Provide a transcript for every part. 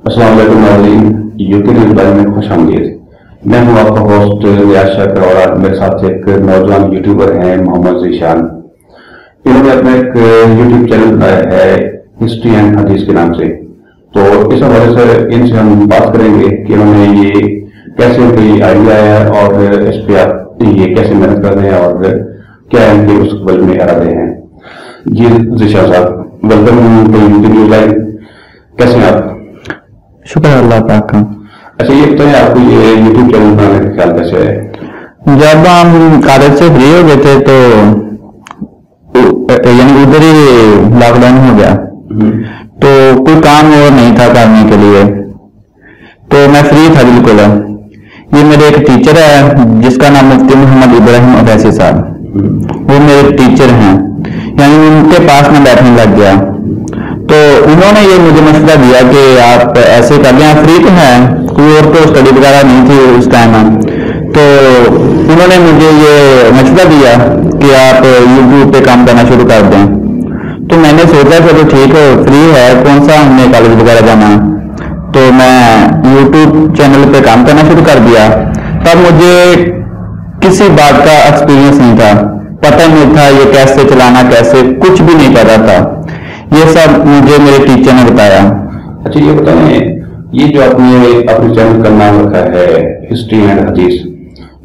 अस्सलाम वालेकुम नाज़रीन, यूके न्यूज़ बारे में खुश आमदीद। मैं हूँ आपका होस्ट रियाज शाकर और मेरे साथ एक नौजवान यूट्यूबर हैं मोहम्मद ज़ीशान। इन्होंने अपना एक यूट्यूब चैनल बनाया है हिस्ट्री एंड हदीस के नाम से। तो इस हवाले से इनसे हम बात करेंगे कि इन्होंने ये कैसे उनकी आइडिया है और इस पे आप ये कैसे मेहनत कर रहे हैं और क्या इनके मुस्तकबिल में इरादे हैं। जी ज़ीशान साहब, welcome to UK news live. कैसे हैं आप? शुक्र अल्लाह पाक का। अच्छा, ये बताएं आपको ये यूट्यूब चैनल बनाने का ख्याल कैसे है? जब हम कॉलेज से फ्री हो गए थे तो यानी उधर ही लॉकडाउन हो गया, तो कोई काम और नहीं था करने के लिए, तो मैं फ्री था बिल्कुल। ये मेरे एक टीचर है जिसका नाम मुफ्ती मोहम्मद इब्राहिम अवैसी साहब, वो मेरे टीचर हैं, यानी उनके पास में बैठने लग गया। तो उन्होंने ये मुझे मशवरा दिया कि आप ऐसे कर लें, फ्री तो है, कोई और तो स्टडी वगैरह नहीं थी उस टाइम। तो उन्होंने मुझे ये मशवरा दिया कि आप यूट्यूब पे काम करना शुरू कर दें। तो मैंने सोचा चलो ठीक है, फ्री है, कौन सा हमने कॉलेज वगैरह जाना। तो मैं यूट्यूब चैनल पे काम करना शुरू कर दिया। तब मुझे किसी बात का एक्सपीरियंस नहीं था, पता नहीं था ये कैसे चलाना, कैसे कुछ भी नहीं पता था। ये सब मुझे मेरे टीचर ने बताया। अच्छा, ये बताएं, ये जो आपने अपने चैनल का नाम रखा है हिस्ट्री एंड हदीस,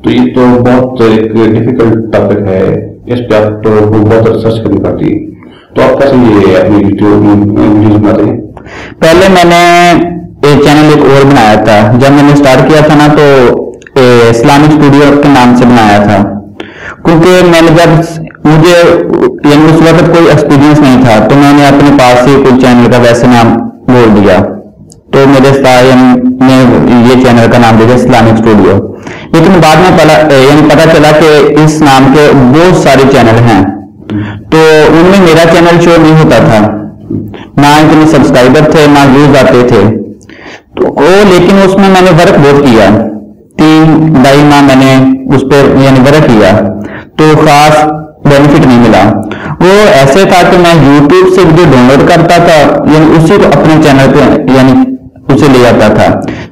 तो ये तो बहुत एक डिफिकल्ट टॉपिक है, इस पे आप तो बहुत रिसर्च करनी पड़ती है। तो आप कैसे ये अपनी वीडियोज बनाते हैं? पहले मैंने एक चैनल एक और बनाया था। जब मैंने स्टार्ट किया था ना, तो इस्लामिक स्टूडियो के नाम से बनाया था, क्योंकि मैंने जब मुझे उस वक्त कोई एक्सपीरियंस नहीं था, तो मैंने अपने पास से कोई चैनल का वैसे नाम बोल दिया। तो मेरे ने ये चैनल का नाम दिया इस्लामिक स्टूडियो। लेकिन बाद में पता चला कि इस नाम के बहुत सारे चैनल हैं, तो उनमें मेरा चैनल शो नहीं होता था, ना इतने सब्सक्राइबर थे, ना व्यूज आते थे। तो लेकिन उसमें मैंने वर्क बहुत किया, 3-2 माह मैंने उस पर वर्क किया, तो खास बेनिफिट नहीं मिला। वो ऐसे था कि मैं YouTube से वीडियो डाउनलोड करता था, उसी को अपने चैनल पे उसे ले आता था,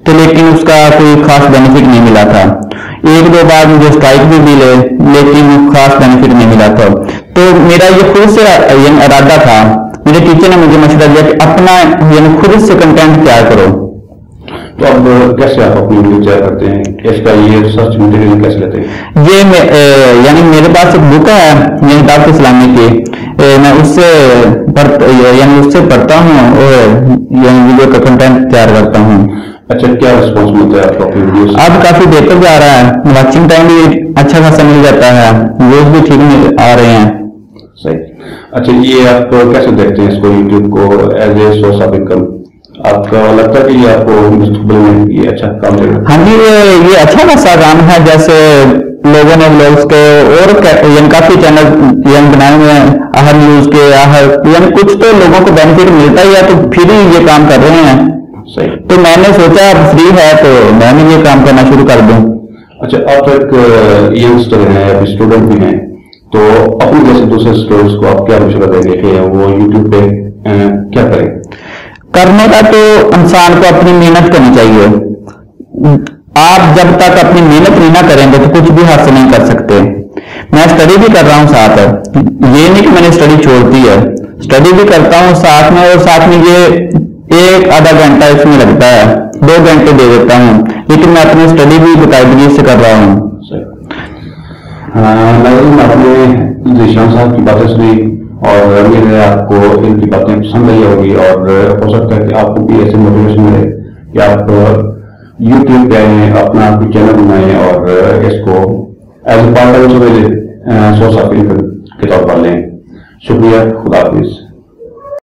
तो लेकिन उसका कोई खास बेनिफिट नहीं मिला था। 1-2 बार मुझे स्ट्राइक भी मिले, लेकिन खास बेनिफिट नहीं मिला था। तो मेरा ये खुद से इरादा था, मेरे टीचर ने मुझे मशवरा दिया कि अपना खुद से कंटेंट तैयार करो। तो अब कैसे आप अपनी वीडियो तैयार करते हैं, इसका ये रिसर्च मटेरियल कैसे लेते हैं? ये मेरे पास एक बुक है दावत इस्लामी की, मैं उससे पढ़ता हूँ और वीडियो का कंटेंट तैयार करता हूँ। अच्छा, क्या रिस्पॉन्स मिलता है आपको अपनी वीडियो से? अब काफी बेहतर जा रहा है, वॉचिंग टाइम भी अच्छा खासा मिल जाता है, व्यूज भी ठीक आ रहे हैं। सही। अच्छा, ये आप कैसे देखते हैं इसको, यूट्यूब को as a source of income? आपका लगता है कि ये आपको मुस्तकबिल में ये अच्छा काम देगा? हाँ जी, ये अच्छा खासा काम है। जैसे लोगों ने ब्लॉग्स के और काफी चैनल बनाए हुए हैं, आहर न्यूज के, कुछ तो लोगों को बेनिफिट मिलता ही है, तो फिर ही ये काम कर रहे हैं। सही। तो मैंने सोचा अब फ्री है तो मैंने ये काम करना शुरू कर दूं। अच्छा, आप तो एक यंगस्टर हैं, अभी स्टूडेंट भी हैं, तो अपने जैसे दूसरे स्टूडेंट्स को आप क्या मशवरा देंगे कि वो यूट्यूब पे क्या करें? करने का तो इंसान को अपनी मेहनत करनी चाहिए। आप जब तक अपनी मेहनत नहीं ना करेंगे तो कुछ भी हासिल नहीं कर सकते। मैं स्टडी भी कर रहा हूँ साथ, ये नहीं कि मैंने स्टडी छोड़ दी है, स्टडी भी करता हूँ साथ में, और साथ में ये 1-आधा घंटा इसमें लगता है, 2 घंटे दे देता हूँ, लेकिन मैं अपनी स्टडी भी बाकायदगी से कर रहा हूँ। आपने ज़ीशान साहब की बातें सुनी और उम्मीद है आपको इनकी बातें पसंद आई होगी, और हो सकता है कि आपको भी ऐसे मोटिवेशन मिले कि आप यूट्यूब पे आए, अपना कोई चैनल बनाएं और इसको as a part time source of income के तौर पर लें। शुक्रिया, खुदा हाफिज।